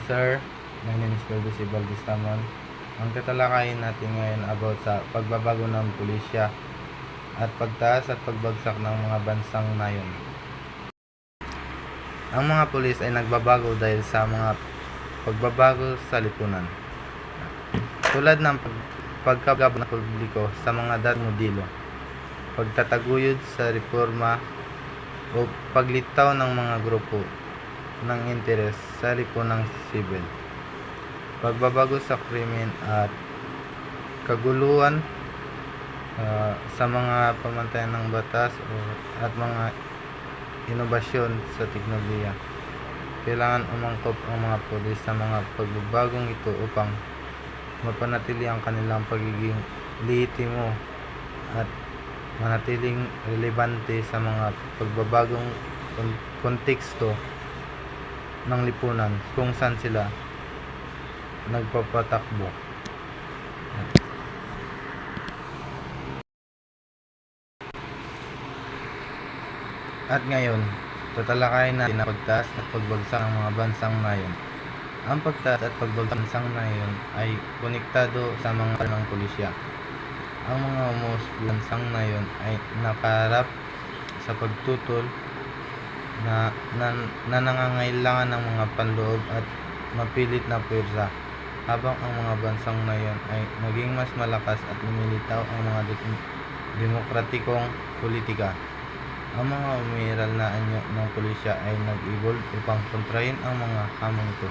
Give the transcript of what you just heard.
Sir, my name is Colby Valdez Tamon. Ang tatalakayin natin ngayon about sa pagbabago ng pulisya at pagtaas at pagbagsak ng mga bansang nayon. Ang mga pulis ay nagbabago dahil sa mga pagbabago sa lipunan. Tulad ng pagkabag ng publiko sa mga dating modelo, pagtataguyod sa reforma o paglitaw ng mga grupo ng interes sa lipunang sibil, pagbabago sa krimen at kaguluhan sa mga pamantayan ng batas at mga inobasyon sa teknolohiya. Kailangan umangkop ang mga pulis sa mga pagbabagong ito upang mapanatili ang kanilang pagiging lehitimo at manatiling relevante sa mga pagbabagong konteksto ng lipunan kung saan sila nagpapatakbo. At ngayon, tatalakayin natin ang pagtaas at pagbagsak ng mga bansang nayon. Ang pagtaas at pagbagsak ng bansang nayon ay konektado sa mga ng pulisya. Ang mga bansang nayon ay nakaharap sa pagtutol na nangangailangan ng mga panloob at mapilit na puwersa, habang ang mga bansang nayon ay naging mas malakas at lumilitaw ang mga demokratikong politika. Ang mga umiiral na anyo ng pulisya ay nag-evolve upang kontrahin ang mga hamon ito.